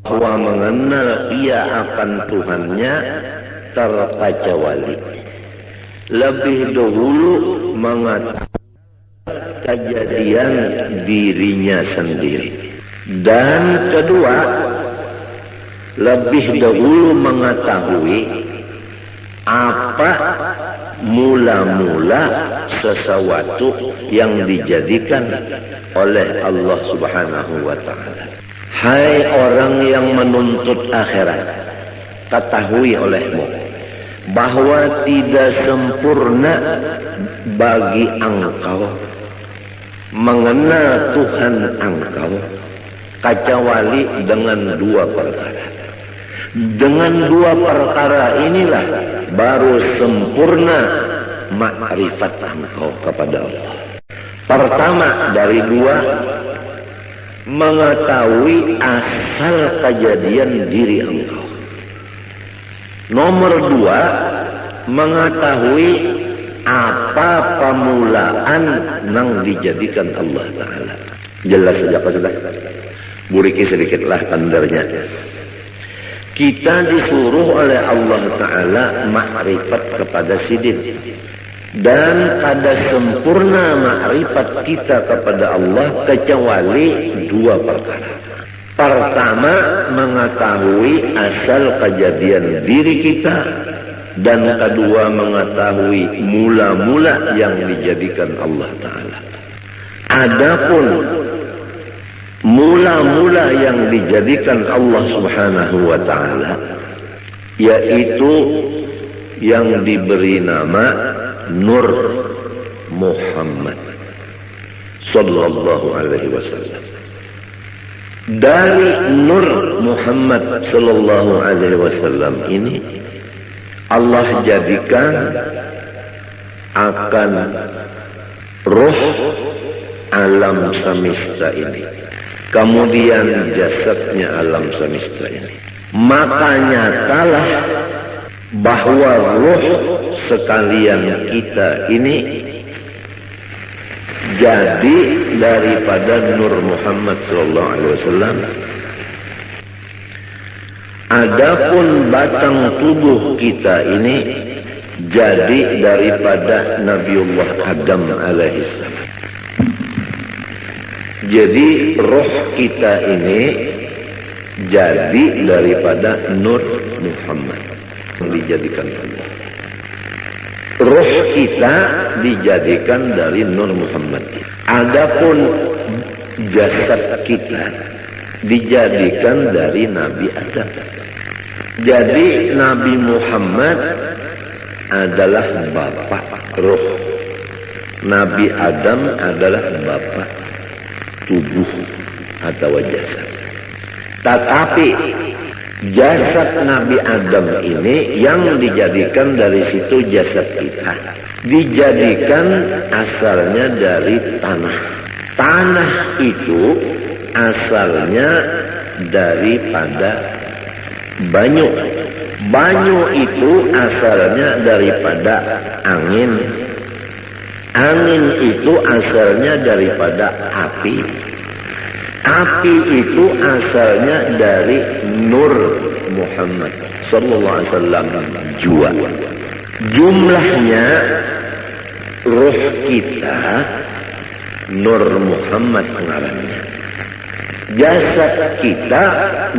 bahwa mengenal ia akan Tuhannya terkecuali. Lebih dahulu mengatakan kejadian dirinya sendiri. Dan kedua, lebih dahulu mengetahui apa mula-mula sesuatu yang dijadikan oleh Allah Subhanahu wa ta'ala. Hai orang yang menuntut akhirat, ketahui olehmu bahwa tidak sempurna bagi engkau mengenal Tuhan engkau kecuali dengan dua perkara. Dengan dua perkara inilah baru sempurna makrifat engkau kepada Allah. Pertama dari dua, mengetahui asal kejadian diri engkau. Nomor dua, mengetahui apa pemulaan yang dijadikan Allah Ta'ala. Jelas saja apa sudah? Buriki sedikitlah tandarnya. Kita disuruh oleh Allah Ta'ala makrifat kepada sidin. Dan ada sempurna makrifat kita kepada Allah kecuali dua perkara. Pertama, mengetahui asal kejadian diri kita. Dan kedua, mengetahui mula-mula yang dijadikan Allah Ta'ala. Adapun mula-mula yang dijadikan Allah Subhanahu wa ta'ala, yaitu yang diberi nama Nur Muhammad sallallahu alaihi wasallam. Dari Nur Muhammad sallallahu alaihi wasallam ini Allah jadikan akan roh alam semesta ini, kemudian jasadnya alam semesta ini. Maka nyatalah bahwa roh sekalian kita ini jadi daripada Nur Muhammad sallallahu alaihi wasallam. Adapun batang tubuh kita ini jadi daripada Nabiullah Adam alaihissalam. Jadi roh kita ini jadi daripada Nur Muhammad yang dijadikan Allah. Roh kita dijadikan dari Nur Muhammad. Adapun jasad kita dijadikan dari Nabi Adam. Jadi Nabi Muhammad adalah bapak roh. Nabi Adam adalah bapak tubuh atau jasad. Tetapi jasad Nabi Adam ini yang dijadikan dari situ jasad kita, dijadikan asalnya dari tanah. Tanah itu asalnya daripada banyu. Banyu itu asalnya daripada angin. Angin itu asalnya daripada api. Api itu asalnya dari Nur Muhammad sallallahu alaihi wasallam jua. Jumlahnya roh kita Nur Muhammad ngarannya. Jasad kita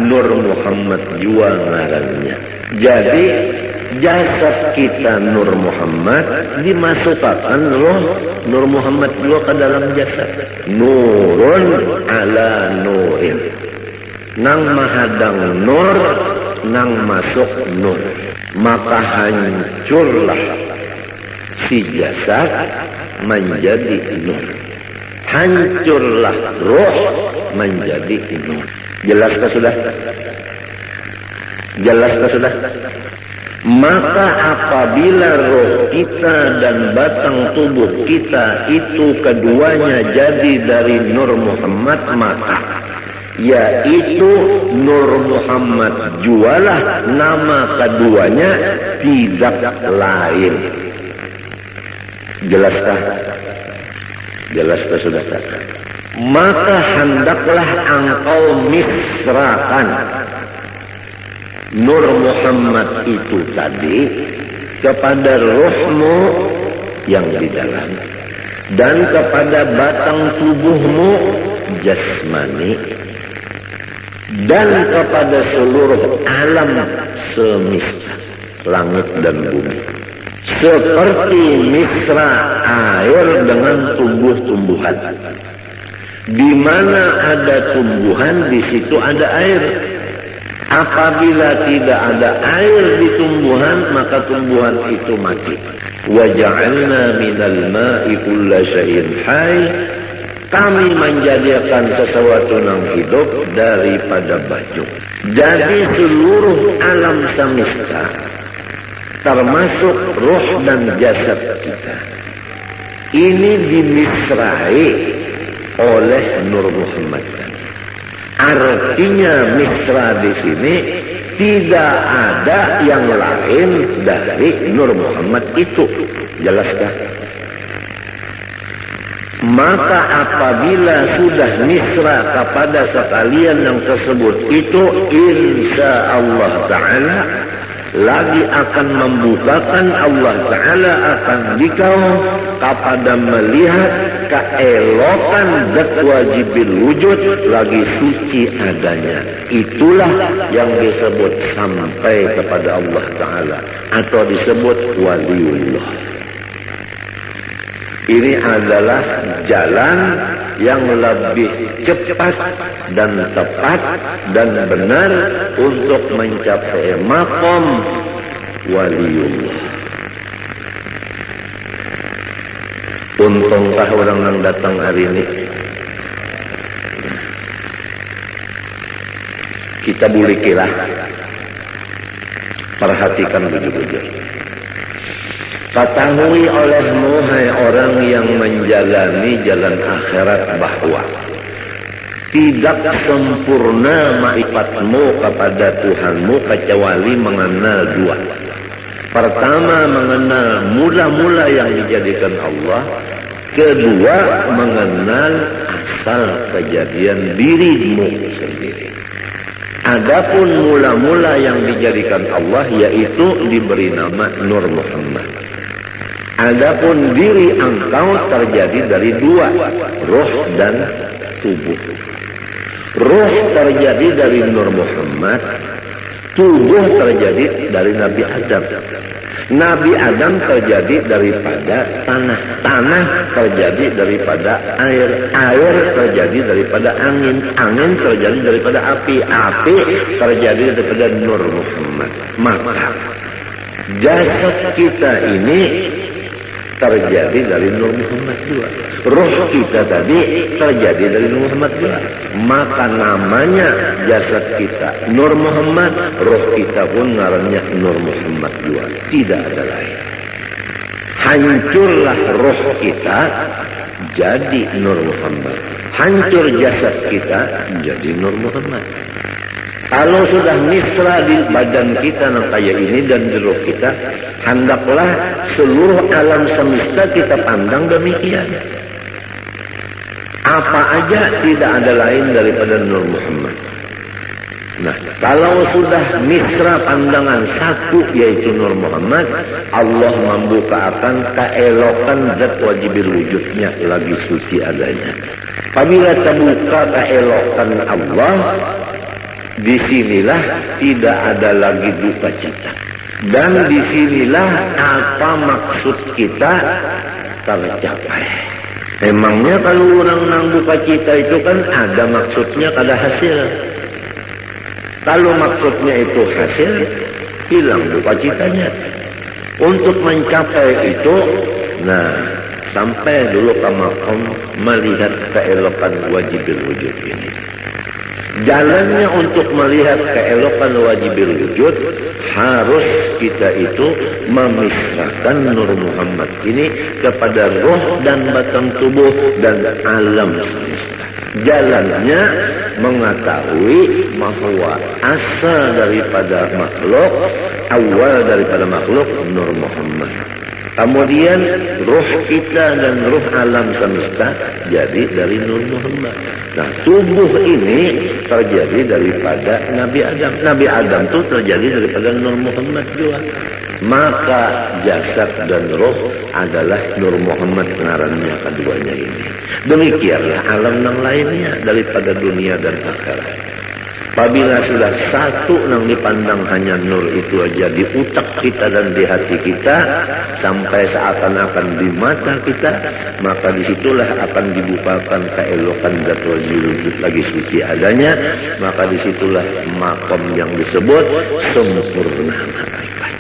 Nur Muhammad jua ngarannya. Jadi jasad kita Nur Muhammad dimasukkan roh Nur Muhammad juga ke dalam jasad. Nurun ala nurin. Nang mahadang nur, nang masuk nur. Maka hancurlah si jasad menjadi nur. Hancurlah roh menjadi nur. Jelaskah sudah? Jelaskah sudah? Maka apabila roh kita dan batang tubuh kita itu keduanya jadi dari Nur Muhammad, maka yaitu Nur Muhammad jualah nama keduanya tidak lain. Jelaskah? Jelaskah sudah? maka hendaklah engkau misrakan Nur Muhammad itu tadi kepada ruhmu yang di dalam dan kepada batang tubuhmu jasmani dan kepada seluruh alam semesta langit dan bumi, seperti misra air dengan tumbuh-tumbuhan. Di mana ada tumbuhan, di situ ada air. Apabila tidak ada air di tumbuhan, maka tumbuhan itu mati. Wa ja'alna minal ma'i kulla syai'in hayy. Kami menjadikan sesuatu yang hidup daripada baju. Jadi seluruh alam semesta, termasuk ruh dan jasad kita, ini dimisrai oleh Nur Muhammad. Artinya misra di sini tidak ada yang lain dari Nur Muhammad itu. Jelaskah? Maka apabila sudah misra kepada sekalian yang tersebut itu, insya Allah Ta'ala lagi akan membukakan Allah Ta'ala akan dikau kepada melihat keelokan zat wajibil wujud lagi suci adanya. Itulah yang disebut sampai kepada Allah Ta'ala atau disebut waliullah. Ini adalah jalan yang lebih cepat dan tepat dan benar untuk mencapai maqam waliullah. Untungkah orang yang datang hari ini? Kita bulikilah. Perhatikan bujur-bujur. Ketahui olehmu, hai orang yang menjalani jalan akhirat, bahwa tidak sempurna ma'rifatmu kepada Tuhanmu kecuali mengenal dua. Pertama, mengenal mula-mula yang dijadikan Allah. Kedua, mengenal asal kejadian dirimu sendiri. Adapun mula-mula yang dijadikan Allah yaitu diberi nama Nur Muhammad. Adapun diri engkau terjadi dari dua, ruh dan tubuh. Ruh terjadi dari Nur Muhammad, tubuh terjadi dari Nabi Adam. Nabi Adam terjadi daripada tanah, tanah terjadi daripada air, air terjadi daripada angin, angin terjadi daripada api, api terjadi daripada Nur Muhammad. Maka jasad kita ini terjadi dari Nur Muhammad juga. Ruh kita tadi terjadi dari Nur Muhammad juga. Maka namanya jasad kita Nur Muhammad, ruh kita pun ngarannya Nur Muhammad juga. Tidak ada lain. Hancurlah ruh kita jadi Nur Muhammad. Hancur jasad kita jadi Nur Muhammad. Kalau sudah misra di badan kita yang kayak ini dan di ruh kita, hendaklah seluruh alam semesta kita pandang demikian. Apa aja tidak ada lain daripada Nur Muhammad. Nah, kalau sudah misra pandangan satu yaitu Nur Muhammad, Allah membukakan keelokan zat wajibil wujudnya lagi suci adanya. Apabila terbuka keelokan Allah, disinilah tidak ada lagi duka cita. Dan disinilah apa maksud kita tercapai. Emangnya kalau orang nang duka cita itu kan ada maksudnya, ada hasil. Kalau maksudnya itu hasil, hilang duka citanya. Untuk mencapai itu, nah sampai dulu ke maqam melihat keelokan wajibil wujud ini. Jalannya untuk melihat keelokan wajibil wujud, harus kita itu memisahkan Nur Muhammad ini kepada roh dan batang tubuh dan alam semesta. Jalannya mengetahui bahwa asal daripada makhluk, awal daripada makhluk Nur Muhammad. Kemudian ruh kita dan ruh alam semesta jadi dari Nur Muhammad. Nah, tubuh ini terjadi daripada Nabi Adam. Nabi Adam itu terjadi daripada Nur Muhammad juga. Maka jasad dan roh adalah Nur Muhammad ngarannya keduanya ini. Demikianlah alam yang lainnya daripada dunia dan akhirat. Apabila sudah satu yang dipandang hanya nur itu aja di utak kita dan di hati kita, sampai seakan-akan di mata kita, maka disitulah akan dibukakan keelokan zat wujud lagi suci adanya, maka disitulah makom yang disebut sempurna makrifat.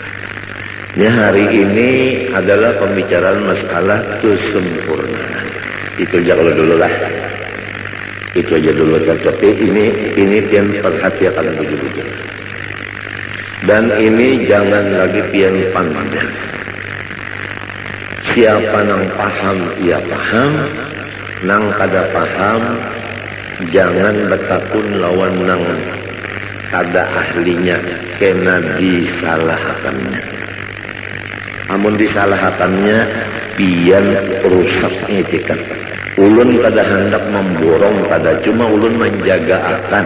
Ya, hari ini adalah pembicaraan masalah kesempurnaan. Itu aja kalau dulu lah. Itu aja dulu, tapi ini pian perhatikan betul-betul. Dan ini jangan lagi pian pandang. Siapa nang paham, ia paham. Nang kada paham, jangan bertakun lawan nang kada ahlinya, kena disalahkannya. Amun disalahkannya, pian rusaknya cikan. Ulun kada hendak memborong, kada cuma ulun menjaga akan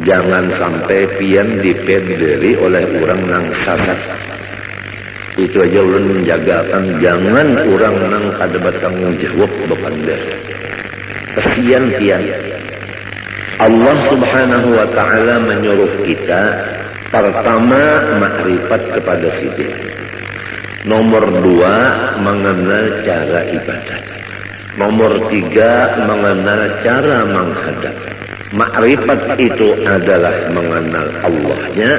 jangan sampai pian dipenderi oleh orang nang sasat. Itu aja ulun menjaga akan jangan orang nang kada bertanggung jawab bepander. Kesian pian. Allah Subhanahu wa taala menyuruh kita pertama makrifat kepada sisi. Nomor 2 mengenal cara ibadat. Nomor 3 mengenal cara menghadap. Makrifat itu adalah mengenal Allahnya.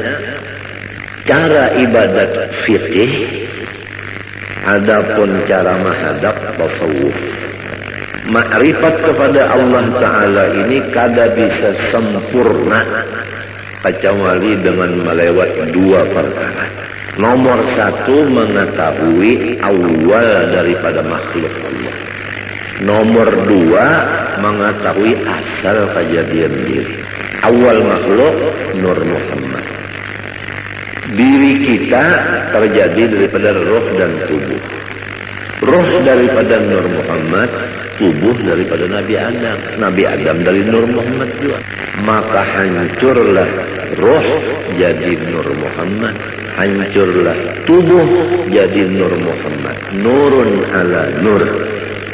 Cara ibadat fikih. Adapun cara menghadap tasawuf. Makrifat kepada Allah Ta'ala ini kada bisa sempurna kecuali dengan melewati 2 perkara. Nomor 1 mengetahui awal daripada makhluk Allah. Nomor 2 mengetahui asal kejadian diri. Awal makhluk Nur Muhammad. Diri kita terjadi daripada roh dan tubuh. Roh daripada Nur Muhammad, tubuh daripada Nabi Adam. Nabi Adam dari Nur Muhammad juga. Maka hancurlah roh jadi Nur Muhammad. Hancurlah tubuh jadi Nur Muhammad. Nurun ala nur.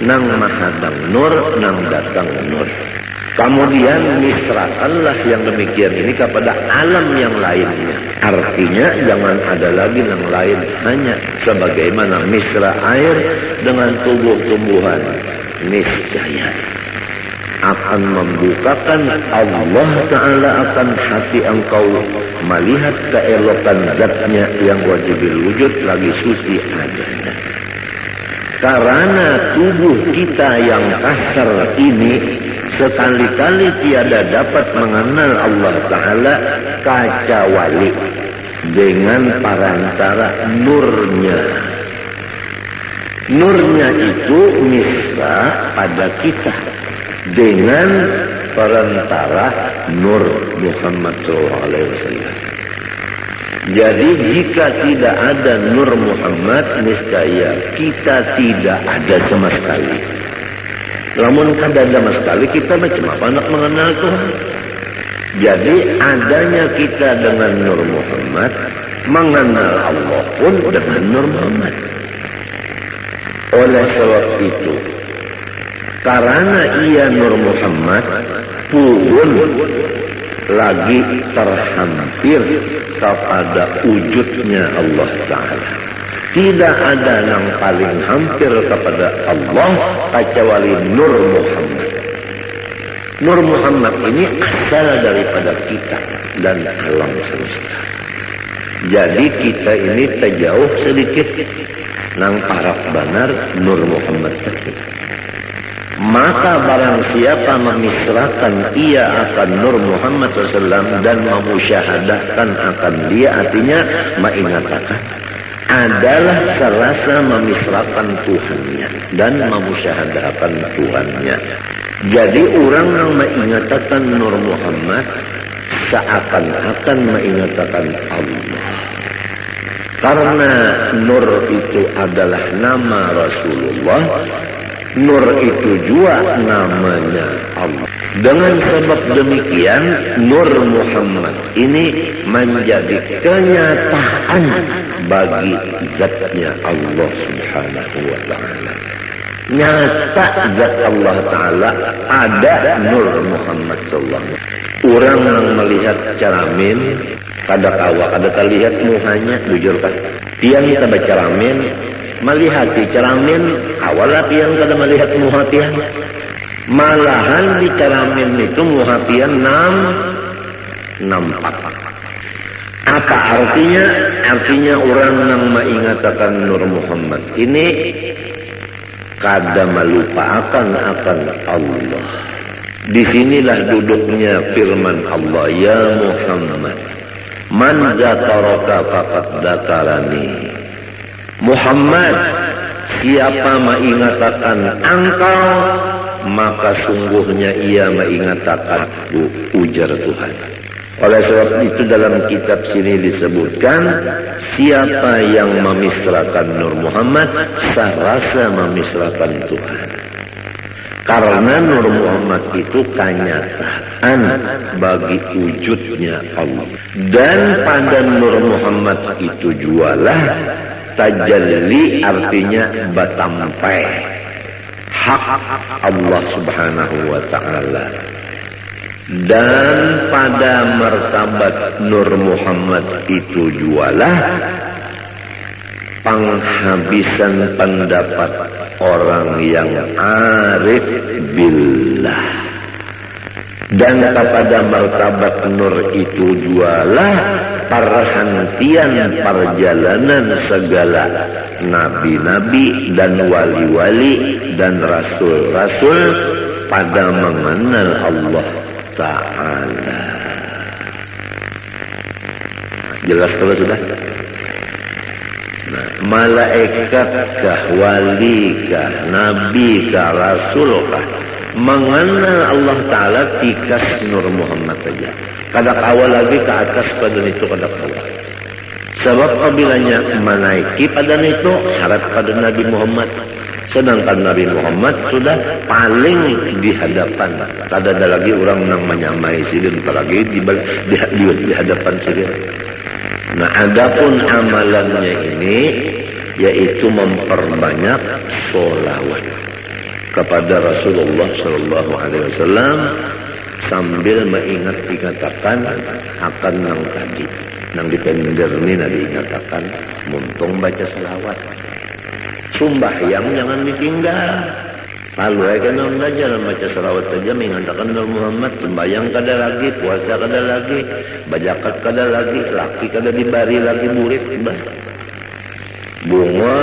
Nang mahadang nur, nang datang nur. Kemudian misrakanlah yang demikian ini kepada alam yang lainnya. Artinya jangan ada lagi yang lain, hanya sebagaimana misra air dengan tubuh-tumbuhan. Niscaya akan membukakan Allah Ta'ala akan hati engkau melihat keelokan zatnya yang wajibil wujud lagi suci adanya. Karena tubuh kita yang kasar ini sekali-kali tiada dapat mengenal Allah Ta'ala kecuali dengan perantara nurnya. Nurnya itu misra pada kita dengan perantara Nur Muhammad SAW. Jadi jika tidak ada Nur Muhammad, niscaya kita tidak ada sama sekali. Namun kada ada sama sekali, kita macam apa nak mengenal Tuhan? Jadi adanya kita dengan Nur Muhammad, mengenal Allah pun dengan Nur Muhammad. Oleh sebab itu, karena ia Nur Muhammad, pun lagi terhampir kepada wujudnya Allah Ta'ala. Tidak ada yang paling hampir kepada Allah kecuali Nur Muhammad. Nur Muhammad ini asal daripada kita dan alam semesta. Jadi kita ini terjauh sedikit nang parak banar Nur Muhammad tersebut. Maka barang siapa memisrakan ia akan Nur Muhammad SAW dan memusyahadahkan akan dia, artinya mengatakan adalah serasa memisrakan Tuhannya dan memusyahadahkan Tuhannya. Jadi orang yang mengatakan Nur Muhammad seakan-akan mengatakan Allah. Karena Nur itu adalah nama Rasulullah, Nur itu juga namanya Allah. Dengan sebab demikian, Nur Muhammad ini menjadi kenyataan bagi zatnya Allah Subhanahu wa Ta'ala. Nyata zat Allah Ta'ala ada Nur Muhammad sallallahu alaihi wasallam. Orang yang melihat Caramin kada kawa kada terlihat muhanya, jujur kan? Tiang kada Caramin melihat Caramin kawalah tiang kada melihat muha tiang. Malahan di Caramin itu muha tiang nampak. Apa artinya? Artinya orang yang mengingatkan Nur Muhammad ini kada melupakan akan Allah. Disinilah duduknya firman Allah, ya Muhammad, man zakaraka faqad zakarani. Muhammad, siapa mengingatkan engkau, maka sungguhnya ia mengingatkan aku, ujar Tuhan. Oleh sebab itu dalam kitab sini disebutkan, siapa yang memisrakan Nur Muhammad, serasa memisrakan Tuhan. Karena Nur Muhammad itu kenyataan bagi wujudnya Allah. Dan pada Nur Muhammad itu jualah tajalli, artinya batampai hak Allah Subhanahu wa Ta'ala. Dan pada martabat Nur Muhammad itu jualah penghabisan pendapat orang yang arif billah. Dan kepada martabat Nur itu jualah perhentian perjalanan segala nabi-nabi dan wali-wali dan rasul-rasul pada mengenal Allah Ta'ala. Jelas kalau sudah? Nah, malaikatkah, walikah, nabikah, rasulkah mengenal Allah Ta'ala tikas Nur Muhammad saja. Kada kawal lagi ke atas pada itu kada kawal. Sebab apabila menaiki pada itu syarat pada Nabi Muhammad. Sedangkan Nabi Muhammad sudah paling di hadapan. Kada ada lagi orang yang menyamai sirin, apalagi di hadapan sirin. Nah, adapun amalannya ini yaitu memperbanyak sholawat kepada Rasulullah Sallallahu Alaihi Wasallam sambil mengingat dikatakan akan nang tadi nang dipender ni nadi dikatakan muntung baca selawat. Sumbahyang jangan ditinggal. Lalu kena belajar baca selawat saja mengatakan Nur Muhammad. Sembahyang kada lagi, puasa kada lagi, bajakat kada lagi, laki kada dibari lagi murid. Bunga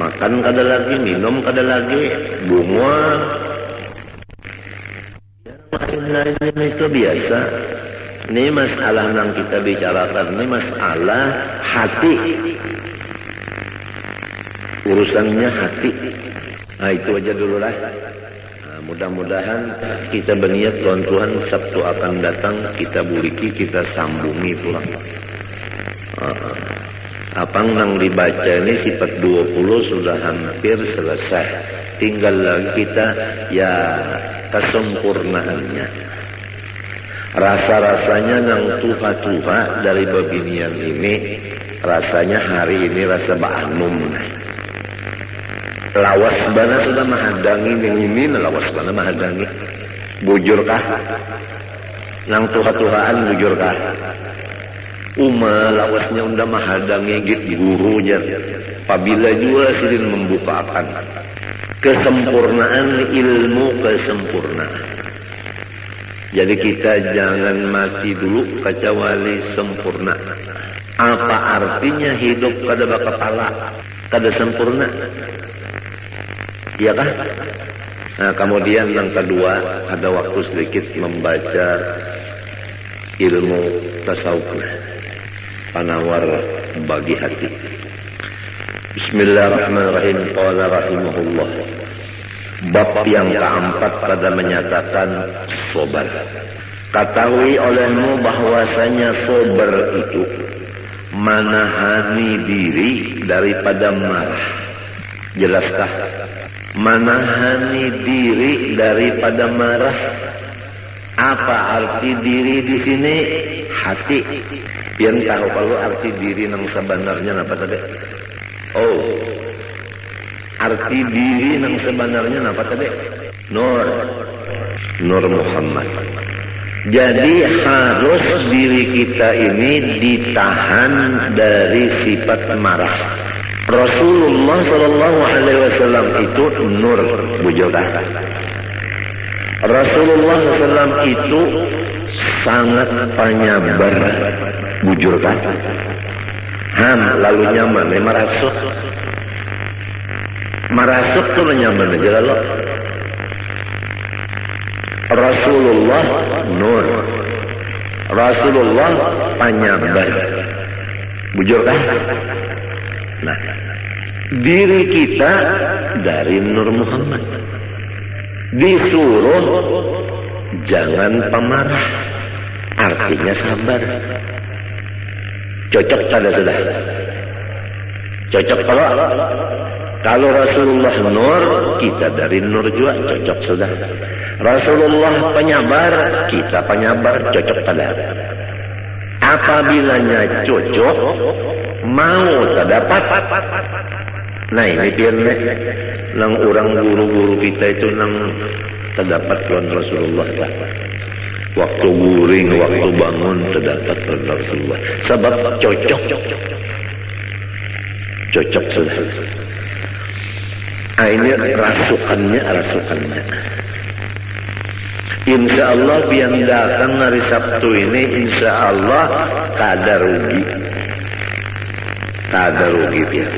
makan kada lagi, minum kada lagi, bunga lain-lain itu biasa. Ini masalah yang kita bicarakan, ini masalah hati. Urusannya hati. Nah, itu aja dulu lah. Nah, mudah-mudahan kita berniat Tuhan Sabtu akan datang kita buliki, kita sambungi pulang. Apa yang dibaca ini sifat 20 sudah hampir selesai. Tinggal lagi kita ya kesempurnaannya. Rasa-rasanya yang tuha-tuha dari babinian ini, rasanya hari ini rasa ba'anum. Lawas bana sudah mahadangi yang ini, lawas bana mahadangi. Bujurkah? Nang tuha-tuhaan bujurkah? Lawasnya udah mahadangi git gurunya. Apabila juga sidin membukakan kesempurnaan ilmu, kesempurnaan. Jadi kita jangan mati dulu kecuali sempurna. Apa artinya hidup kada bakapala, kada sempurna? Iya kah? Nah, kemudian yang kedua, ada waktu sedikit membaca ilmu tasawuf, penawar bagi hati. Bismillahirrahmanirrahim. Qala rahimahullah. Bab yang keempat pada menyatakan sabar. Ketahui olehmu bahwasanya sabar itu menahani diri daripada marah. Jelaskah? Menahani diri daripada marah. Apa arti diri di sini? Hati. Yang tahu kalau arti diri yang sebenarnya apa tadi? Oh, arti diri yang sebenarnya apa tadi? Nur Muhammad. Jadi harus diri kita ini ditahan dari sifat marah. Rasulullah Shallallahu Alaihi Wasallam itu nur, bujodah. Rasulullah SAW itu sangat penyabar, bujurkan. Lalu nyaman, marasuk tuh nyaman aja lalu. Rasulullah nur, Rasulullah penyabar, bujurkan. Nah, diri kita dari Nur Muhammad disuruh jangan pemarah, artinya sabar. Cocok pada sudah. Cocok kalau Rasulullah nur, kita dari nur juga cocok sudah. Rasulullah penyabar, kita penyabar, cocok pada. Apabila cocok, mau terdapat. Nah ini biarlah nang orang guru-guru kita itu nang terdapat tuan Rasulullah lah. Waktu guring, waktu bangun terdapat tuan Rasulullah. Sebab cocok sudah. Ini rasukannya. Insya Allah biar datang hari Sabtu ini, insya Allah kada rugi biar.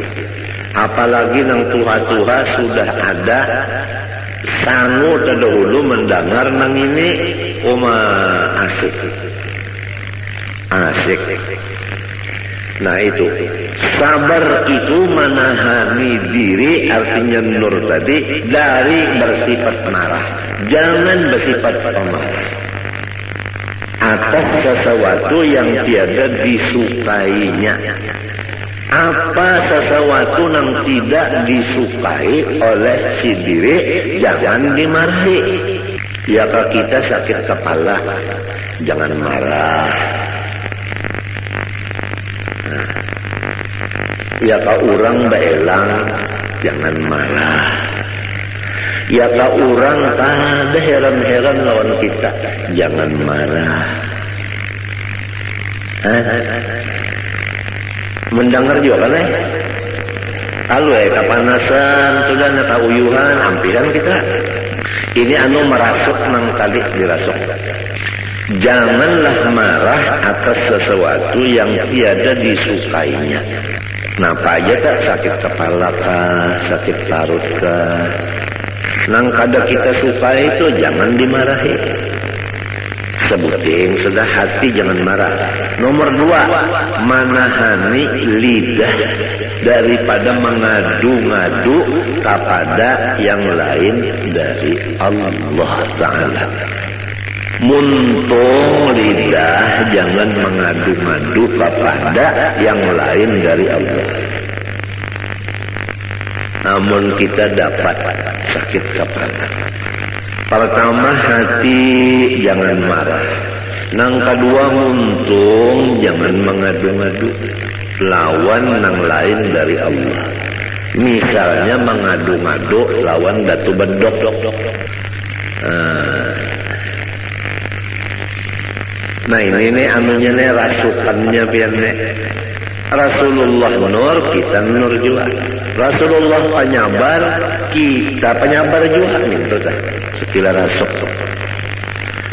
Apalagi nang tuha-tuha sudah ada sangu terdahulu mendengar nang ini asik. Nah itu sabar itu menahani diri, artinya nur tadi, dari bersifat marah. Jangan bersifat pemarah atas sesuatu yang tiada disukainya. Apa sesuatu yang tidak disukai oleh si diri, jangan dimarahi. Ya kalau kita sakit kepala, jangan marah. Ya kalau orang beelang, jangan marah. Ya kalau orang ada heran-heran lawan kita, jangan marah. Mendengar juga kan kalau kepanasan sudah kauyuhan ampiran kita. Ini merasuk nang kali dirasuk. Janganlah marah atas sesuatu yang tiada disukainya. Napa aja tak sakit kepala kah, sakit parut kah. Nang kada kita suka itu jangan dimarahi. Sebuting sudah hati jangan marah. Nomor 2, menahani lidah daripada mengadu-ngadu kepada yang lain dari Allah Ta'ala. Muntung lidah jangan mengadu-ngadu kepada yang lain dari Allah. Namun kita dapat sakit kepala. Pertama hati jangan marah. Nang kedua muntung jangan mengadu-ngadu lawan nang lain dari Allah. Misalnya mengadu-ngadu lawan datu bedok. Nah ini anunya nih rasukannya biarnya. Rasulullah nur, kita nur juga. Rasulullah penyabar, kita penyabar juga. Minta sekilas rasuk.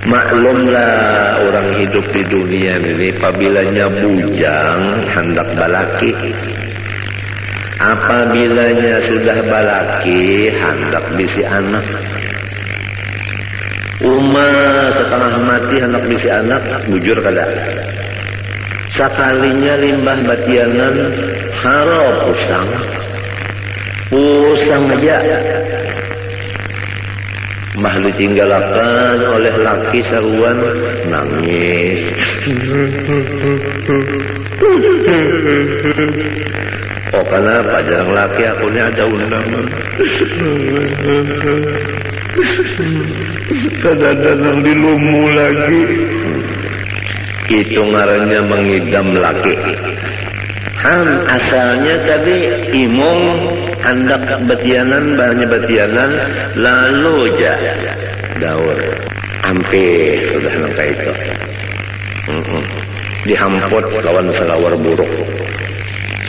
Maklumlah orang hidup di dunia ini, apabila bujang hendak balaki. Apabila sudah balaki hendak bisi anak. Setengah mati hendak bisi anak, bujur kada. Sekalinya limbah batianan harap pusang aja. mah ditinggalakan oleh laki saruan nangis. Oh kenapa jarang laki akunya ada undangan. Kadang-kadang dilumu lagi. Itu ngarannya mengidam laki. Asalnya tadi imong hendak betianan banyak betianan lalu aja daur ampe sudah nangka itu dihamput lawan selawar buruk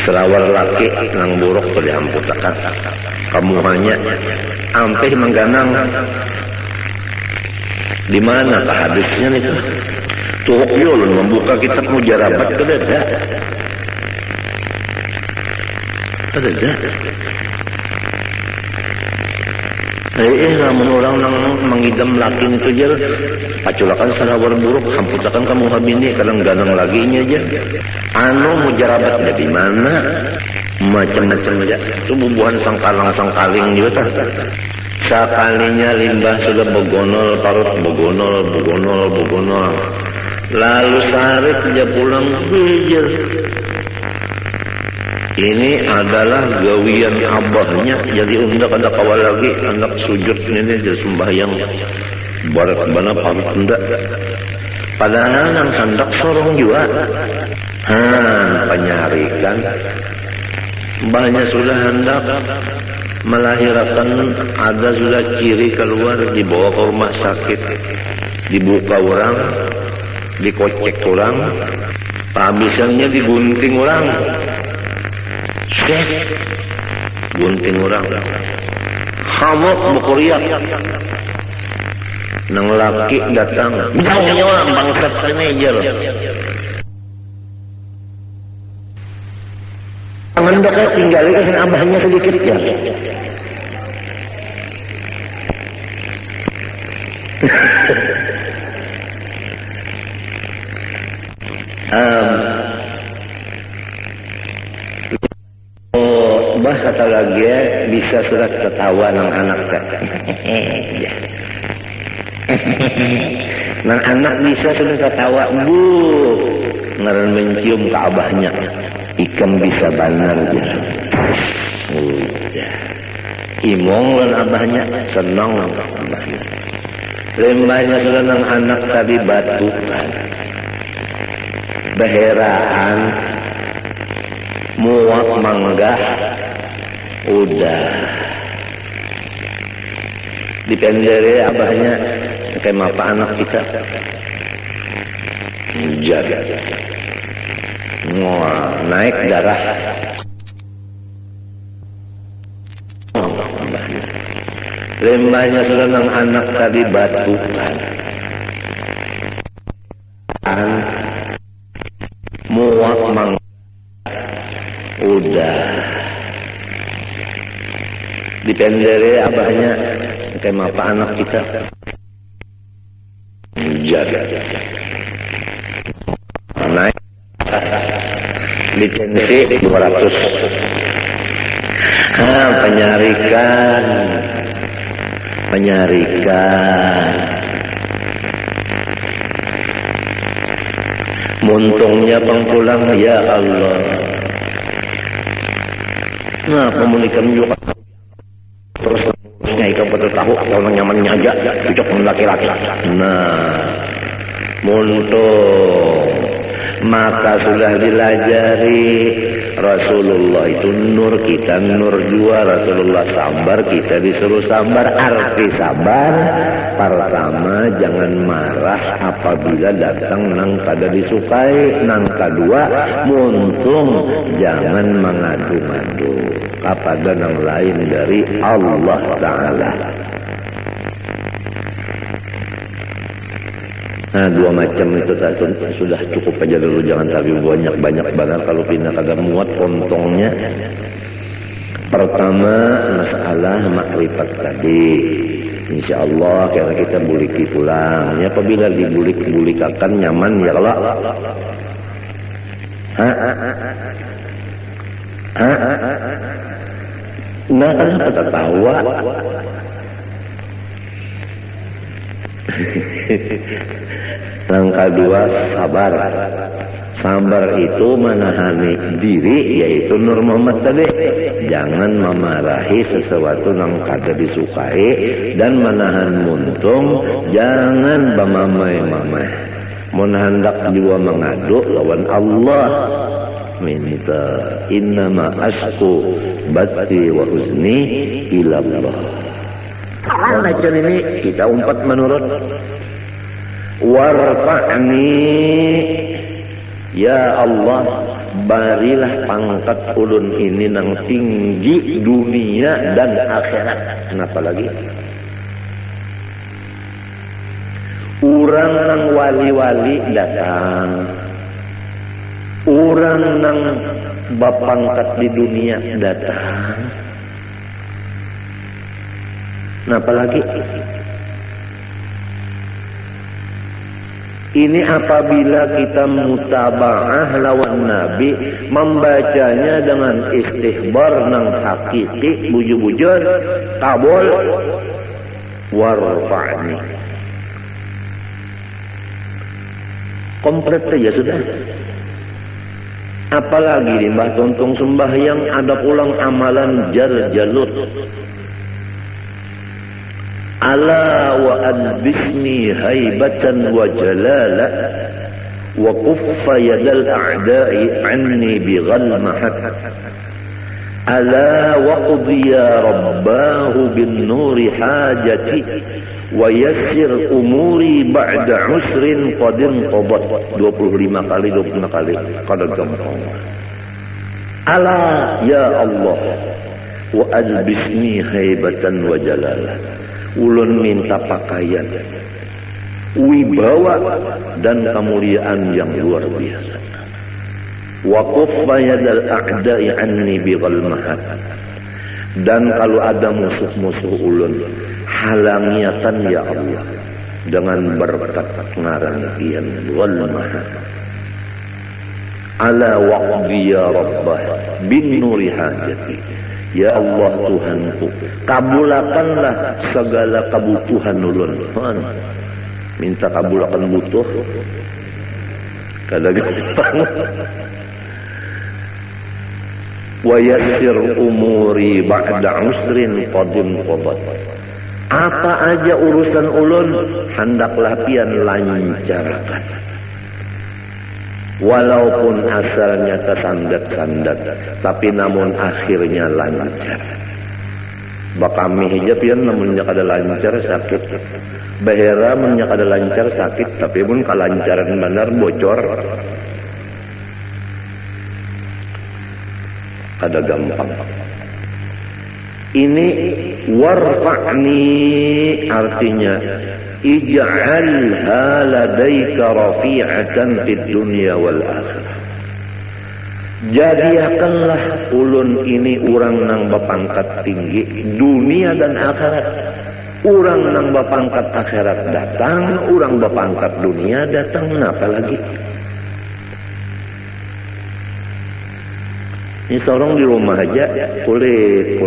selawar laki nang buruk tuh dihamput akan kamu hanya ampe mengganang di mana hadisnya itu tuh yulun membuka kitab mujarabat kedada ada. Namun orang nang mengidam laki itu aja, paculakan selawar buruk, hamputakan kamu habini, kadang ganang lagi ini aja. Anu mujarabat jadi mana? Macam-macam aja. Itu bubuhan sangkaling juga tak. Sekalinya limbah sudah begonol, parut begonol. Lalu sehari dia pulang hijau. Ini adalah gawian abahnya. Jadi undak ada kawal lagi anak sujud ini jadi sembahyang barat bana parut undak. Padahal nang hendak sorong juga. Penyarikan. Mbahnya sudah hendak melahirkan, ada sudah ciri keluar, dibawa ke rumah sakit, dibuka orang, dikocek orang, kehabisannya digunting orang. Gunting orang hamuk bukuriak nang laki datang nyawa bangsat sini aja loh tangan dekat tinggalin abahnya sedikit ya kata lagi bisa surat ketawa nang anak nang anak bisa sudah ketawa bu ngaran mencium ke abahnya ikan bisa banar aja imong lan abahnya senang abahnya lembahnya sudah nang anak tadi batu beheraan muak manggah udah dipendere abahnya kayak mapa anak kita jaga naik darah lembahnya sudah nang anak tadi batu muak mang udah dipendere abahnya kayak mapa anak kita jaga naik lisensi 200 penyarikan muntungnya pengpulang ya Allah pemulikan juga terus ikan betul tahu kalau nyamannya aja cocok dengan laki-laki muntung maka sudah dilajari Rasulullah itu nur kita nur jua Rasulullah sabar kita disuruh sabar arti sabar pertama jangan marah apabila datang nang kada disukai nang kedua muntung jangan mengadu-ngadu kepada nang lain dari Allah Ta'ala. Nah dua macam itu sudah cukup aja dulu jangan tapi banyak banget kalau pindah kagak muat pontongnya. Pertama masalah makrifat tadi insyaallah karena kita buliki pulang ya apabila dibulik-bulikakan nyaman ya kalau nah kenapa tertawa Langkah dua, sabar. Sabar itu menahani diri, yaitu Nur Muhammad tadi. Jangan memarahi sesuatu yang kada disukai, dan menahan muntung, jangan bamamai-mamai. Mun hendak jiwa mengadu lawan Allah, minta innama asku bati wa huzni ila Allah. Macam ini kita umpat menurut warfa'ni, ya Allah, barilah pangkat ulun ini nang tinggi dunia dan akhirat. Kenapa lagi? Urang nang wali-wali datang, urang nang bapangkat di dunia datang. Kenapa lagi? Ini apabila kita mutaba'ah lawan Nabi, membacanya dengan istihbar nang hakiki, bujur-bujur, kabul, warfa'ni. Komplit saja sudah. Apalagi di Mbah Tontong sembahyang ada pulang amalan jar-jalut. Ala wa adbisni haibatan wa jalala wa kuffa yadal a'da'i anni bighal mahat. Ala wa qudhiya rabbahu bin nuri hajati wa yassir umuri ba'da usrin qadin qabat. 25 kali, 26 kali kada gampang. Ala ya Allah wa adbisni haibatan wa jalala. Ulun minta pakaian wibawa dan kemuliaan yang luar biasa. Wa kuffa yadal a'da'i anni bighal mahat. Dan kalau ada musuh-musuh ulun, halangiatan ya Allah dengan berkat ngaran kian wal mahat. Ala waqdi ya rabbah bin nuri hajati. Ya Allah Tuhanku, kabulakanlah segala kebutuhan ulun. Minta kabulakan butuh kada gampang. Wa yassir umuri ba'da usrin qadim qabat. Apa aja urusan ulun hendaklah pian lancarkan. Walaupun asalnya tersandat-sandat, tapi namun akhirnya lancar. Bakami hijab pian namunnya kada lancar sakit. Bahera munnya kada lancar sakit, tapi pun kalancaran benar bocor. Kada gampang. Ini warfa'ni artinya ij'alha ladaika rafi'atan fid dunya wal akhirah. Jadikanlah ulun ini urang nang bapangkat tinggi dunia dan akhirat. Urang nang bapangkat akhirat datang, urang bapangkat dunia datang, apa lagi? Ini seorang di rumah aja kulit.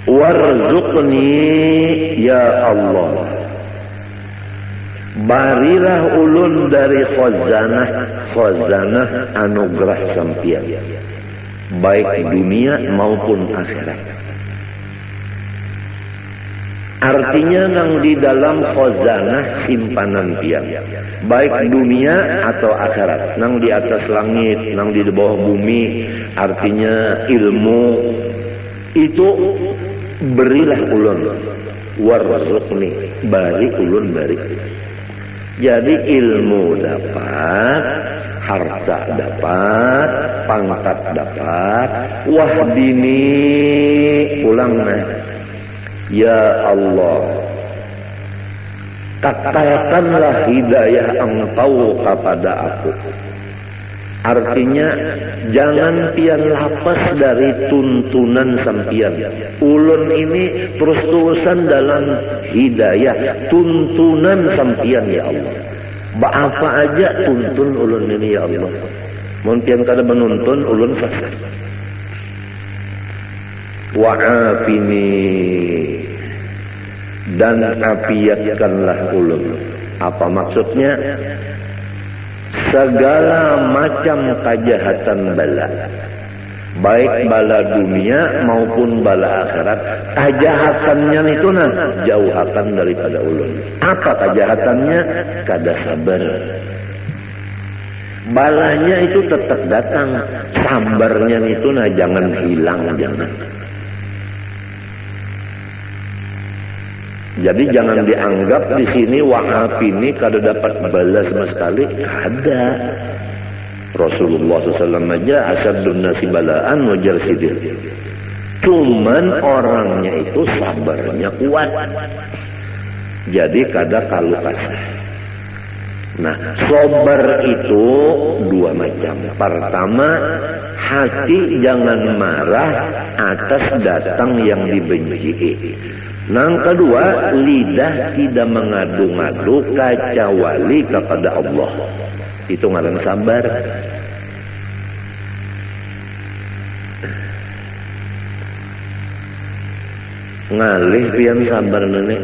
Warzuqni ya Allah, barilah ulun dari khazanah anugerah sampian, baik dunia maupun akhirat. Artinya nang di dalam khazanah simpanan pian, baik dunia atau akhirat, nang di atas langit, nang di bawah bumi, artinya ilmu itu berilah ulun. Warzuqni, bari ulun bari. Jadi ilmu dapat, harta dapat, pangkat dapat, wahdini pulang nah. Ya Allah, katakanlah hidayah Engkau kepada aku. Artinya jangan pian lapas dari tuntunan sampian. Ulun ini terus-terusan dalam hidayah, tuntunan sampian ya Allah. Apa aja tuntun ulun ini ya Allah. Mun pian kada menuntun ulun sesat. Wa'afini dan afiatkanlah ulun. Apa maksudnya? Segala macam kejahatan bala, baik bala dunia maupun bala akhirat, kejahatannya itu jauhakan daripada ulun. Apa kejahatannya? Kada sabar. Balanya itu tetap datang, sabarnya itu jangan hilang, jangan. Jadi jangan dianggap di sini wahab ini kada dapat balas sama sekali. Ada. Rasulullah SAW aja asyadun nasi balaan wajar sidir. Cuman orangnya itu sabarnya kuat. Jadi kada kalu kasar. Nah, sabar itu dua macam. Pertama, hati jangan marah atas datang yang dibenci. Yang kedua, lidah tidak mengadu-ngadu kecuali kepada Allah. Itu ngaran sabar. Ngalih pian sabar nenek.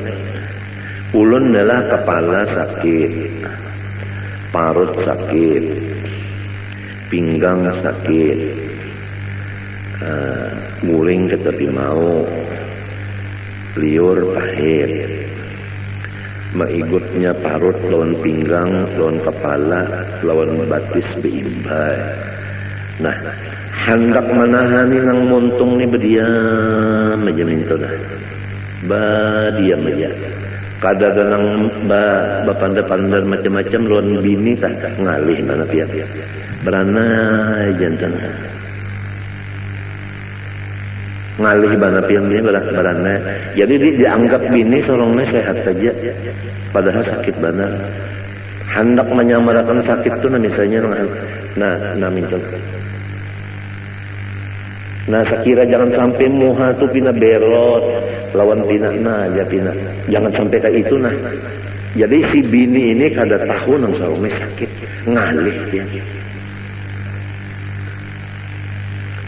Ulun adalah kepala sakit, parut sakit, pinggang sakit, muring ke tepi mau, liur pahit, maigutnya parut lawan pinggang, lawan kepala, lawan batis beimbai. Nah, hendak menahani nang muntung ni berdiam aja minta dah. Diam aja. Kada nang bapandar-pandar macam-macam lawan bini tak ngalih mana pihak. Berana jantan. Ngalih bana pian bini berana. Jadi dianggap bini sorongnya sehat saja, padahal sakit bana. Hendak menyamarakan sakit tu misalnya minta. Nah, sekira jangan sampai muha tu pina berot lawan pina aja pina. Jangan sampai kayak itu nah. Jadi si bini ini kada tahu nang sorongnya sakit, ngalih dia.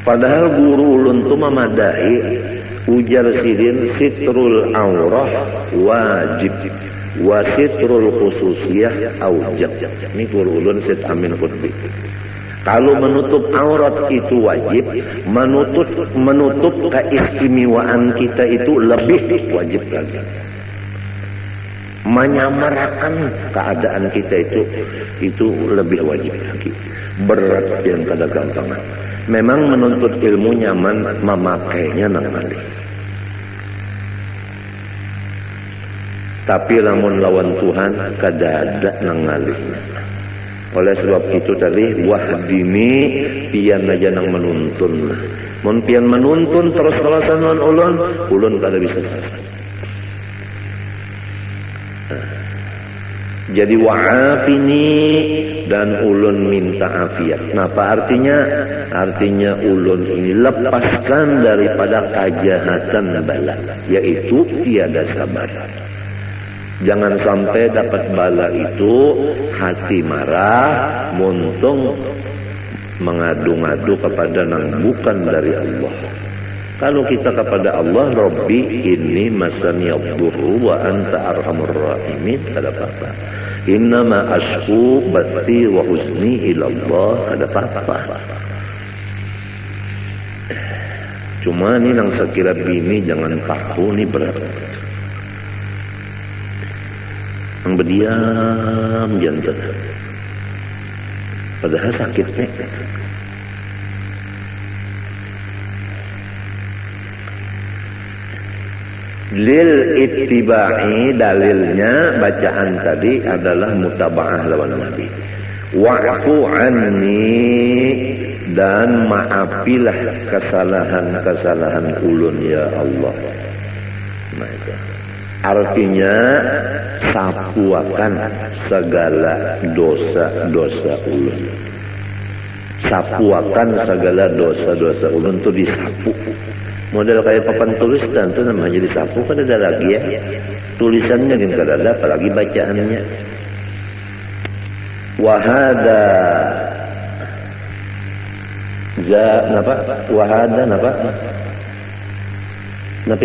Padahal guru ulun tu memadai ujar sidin sitrul aurah wajib wa sitrul khususiyah aujab. Ini guru ulun Syed Amin Khutbi. Kalau menutup aurat itu wajib, menutup keistimewaan kita itu lebih wajib lagi. Menyamarkan keadaan kita itu lebih wajib lagi. Berat yang kada gampang. Memang menuntut ilmu nyaman, memakainya nang malih. Tapi lamun lawan Tuhan kada ada nang malihnya. Oleh sebab itu tadi wahdini pian aja nang menuntun. Mun pian menuntun terus-terusan ulun kada bisa selesai. Jadi wa'afini dan ulun minta afiat. Nah, apa artinya? Artinya ulun ini lepaskan daripada kejahatan bala, yaitu tiada sabar. Jangan sampai dapat bala itu hati marah, muntung mengadu-ngadu kepada nang bukan dari Allah. Kalau kita kepada Allah, Rabbi inni masani yadurru wa anta arhamur rahimin, kada apa-apa. Innama ashku bati wa huzni ilallah, kada apa-apa. Cuma ni nang sekira bini jangan tahu ni berat. Yang berdiam jantan. Padahal sakitnya. Lil ittiba'i, dalilnya bacaan tadi adalah mutaba'ah lawan Nabi. Wa'fu anni, dan maafilah kesalahan-kesalahan ulun ya Allah. Nah itu. Artinya sapuakan segala dosa-dosa ulun. Sapuakan segala dosa-dosa ulun itu disapu. Model kayak papan tulisan itu namanya jadi sapu, kan ada lagi ya. Tulisannya kan kada ada, apalagi bacaannya. Wahada Wahada napa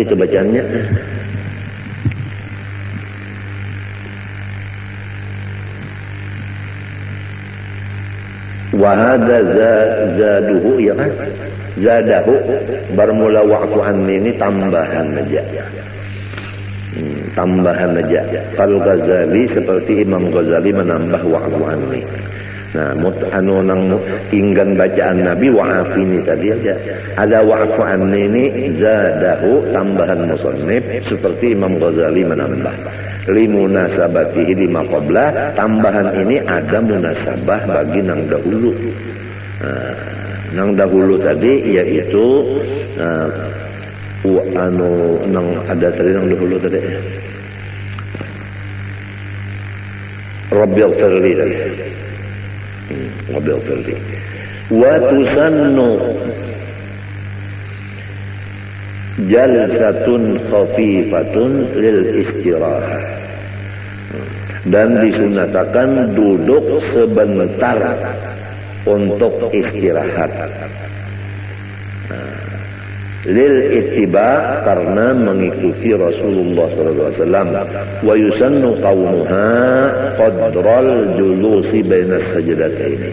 itu bacaannya? Wa hadza zaduhu, ya kan? Zadahu bermula wa'fu anni ini tambahan aja. Tambahan aja. Fal Ghazali seperti Imam Ghazali menambah wa'fu anni. Nah, nang inggan bacaan Nabi wa'afini tadi aja. Ada wa'fu anni ini zadahu tambahan musannif seperti Imam Ghazali menambah. Limunasabatihi lima qabla, tambahan ini ada munasabah bagi nang dahulu. Nang dahulu tadi yaitu nang ada tadi nang dahulu tadi Rabbil firli tadi. Rabbil firli. Wa tusannu jalsatun khafifatun lil istirahah, dan disunatakan duduk sebentar untuk istirahat. Lil ittiba, karena mengikuti Rasulullah SAW. Wa yusannu qawmuha qadral julusi bainas sajdataini,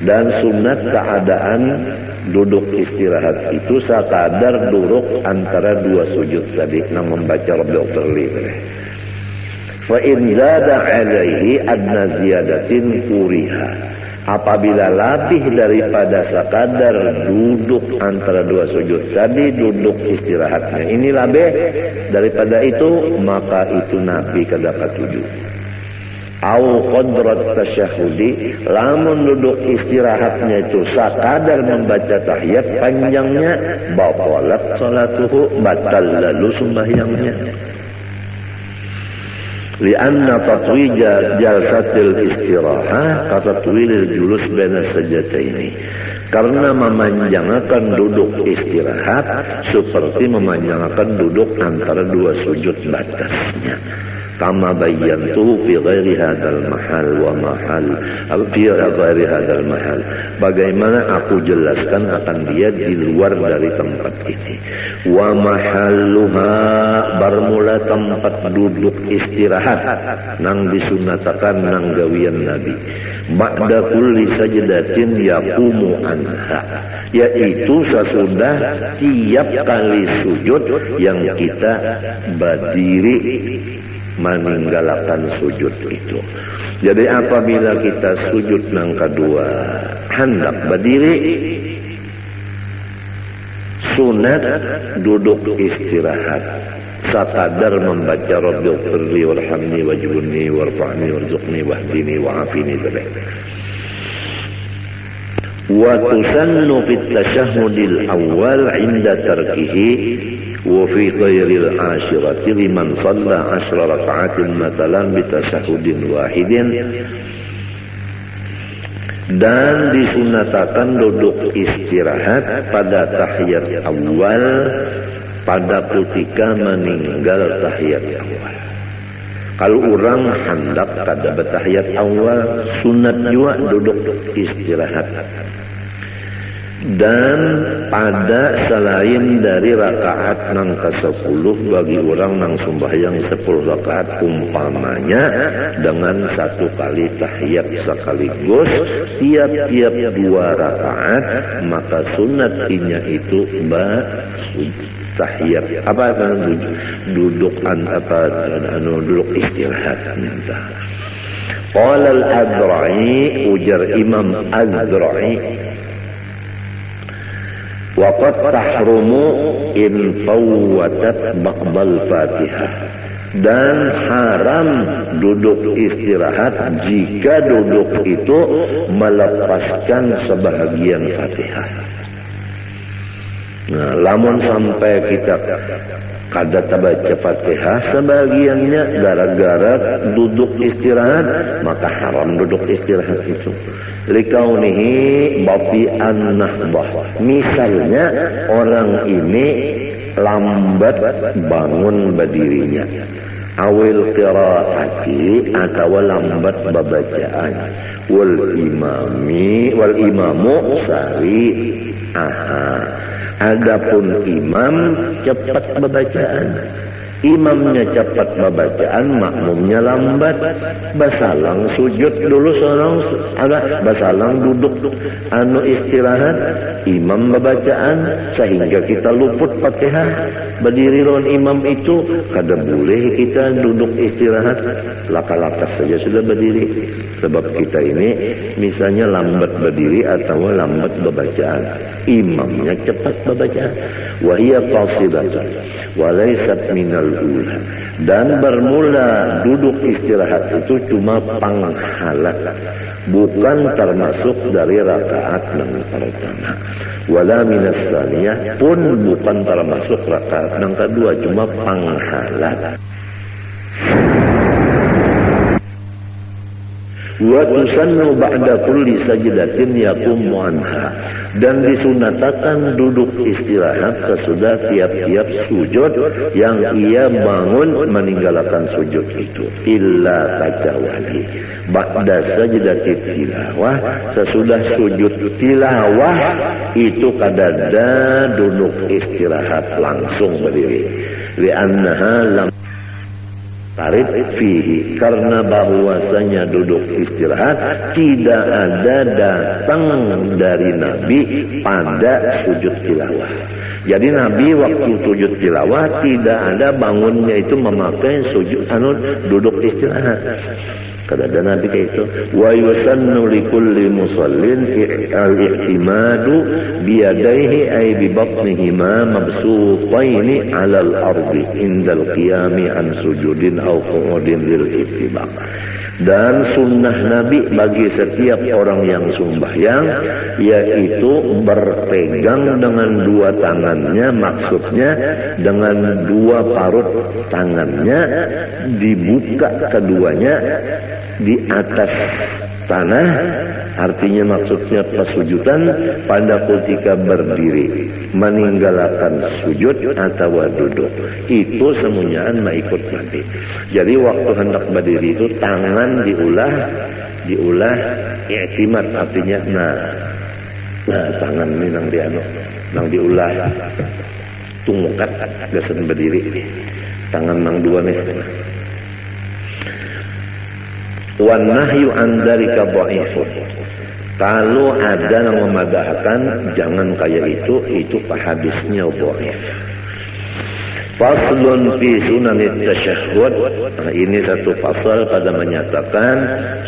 dan sunat keadaan duduk istirahat itu sekadar duduk antara dua sujud tadi, nang membaca Rabbil firli. Fa in zada alaihi adna ziyadatin kuriha, apabila lebih daripada sekadar duduk antara dua sujud tadi, duduk istirahatnya ini lebih daripada itu, maka itu Nabi kedapat tujuh. Au qadrat tasyahudi, lamun duduk istirahatnya itu sekadar membaca tahiyat panjangnya, batalat salatuhu, batal lalu sembahyangnya. Lianna tatwija jalsatil istirahah katatwilil julus baina sajdataini, karena memanjangkan duduk istirahat seperti memanjangkan duduk antara dua sujud batasnya. Kama bayyantu fi ghairi hadzal mahal wa mahal fi ghairi hadzal mahal, bagaimana aku jelaskan akan dia di luar dari tempat ini. Wa mahalluha, bermula tempat duduk istirahat nang disunatakan nang gawian Nabi. Ba'da kulli sajdatin yaqumu anha, yaitu sesudah tiap kali sujud yang kita berdiri meninggalkan sujud itu. Jadi apabila kita sujud nang kedua hendak berdiri, sunat duduk istirahat sekadar membaca Rabbil firli warhamni wajburni warfa'ni warzuqni wahdini wa'afini. Wa tusannu fit tasyahhudil awal 'inda tarkihi wa fi ghairil ashirati liman shalla 10 raka'atin matalan bi tasyahhudin wahidin, dan disunatakan duduk istirahat pada tahiyat awal pada ketika meninggal tahiyat awal. Kalau orang hendak kada bertahiyat awal, sunat juga duduk istirahat. Dan pada selain dari rakaat nang ke-10 bagi orang nang sembahyang 10 rakaat umpamanya dengan satu kali tahiyat sekaligus tiap-tiap 2 rakaat, maka sunatnya itu tahiyat duduk duduk istirahat. Qala al-Adra'i, ujar Imam Adra'i, waqad tahrumu in fawwatat ba'dal Fatihah, dan haram duduk istirahat jika duduk itu melepaskan sebahagian Fatihah. Nah, lamun sampai kita kada baca Fatihah sebagiannya gara-gara duduk istirahat, maka haram duduk istirahat itu. Likaunihi bati'an nahbah, misalnya orang ini lambat bangun berdirinya, awil qiraati atau lambat babacaan, wal imamu sari. Adapun imam cepat bacaan, Imamnya cepat bacaan, makmumnya lambat. Basalang sujud dulu seorang, basalang duduk istirahat. Imam bacaan sehingga kita luput Fatihah. Berdiri lawan imam itu kada boleh kita duduk istirahat. Laka-laka saja sudah berdiri. Sebab kita ini misalnya lambat berdiri atau lambat bacaan. Imamnya cepat bacaan. Wa hiya qasidatun wa laysat minal ula. Dan bermula duduk istirahat itu cuma panghalat, bukan termasuk dari rakaat yang pertama. Wala minas tsaniyah, pun bukan termasuk rakaat yang kedua, cuma panghalat. Wa tusannu ba'da kulli sajdatin yaqumu anha, dan disunatakan duduk istirahat sesudah tiap-tiap sujud yang ia bangun meninggalkan sujud itu. Illa kecuali ba'da sajdatit tilawah, sesudah sujud tilawah itu kadada duduk istirahat langsung berdiri. Li'annaha lam tarid fihi, karena bahwasanya duduk istirahat tidak ada datang dari Nabi pada sujud tilawah. Jadi Nabi waktu sujud tilawah tidak ada bangunnya itu memakai sujud duduk istirahat. Kada Nabi kayak itu. Wa yusannu likulli musallin al-i'timadu biyadaihi ay bi batnihima mabsutaini 'ala al-ardi indal qiyami an sujudin aw qu'udin lil ittibaq. Dan sunnah Nabi bagi setiap orang yang sembahyang yaitu berpegang dengan dua tangannya, maksudnya dengan dua parut tangannya dibuka keduanya di atas tanah, artinya maksudnya pesujudan pada ketika berdiri, meninggalkan sujud atau duduk. Itu semuanya ikut Nabi. Jadi waktu hendak berdiri itu tangan diulah i'timad, artinya nah tangan ini nang diulah tungkat gasan berdiri, tangan nang dua nih. Wan nahyu an dzalika dhaifun. Kalau ada yang memadahkan jangan kayak itu hadisnya dhaif. Faslun fi sunanit tasyahhud. Nah, ini satu pasal pada menyatakan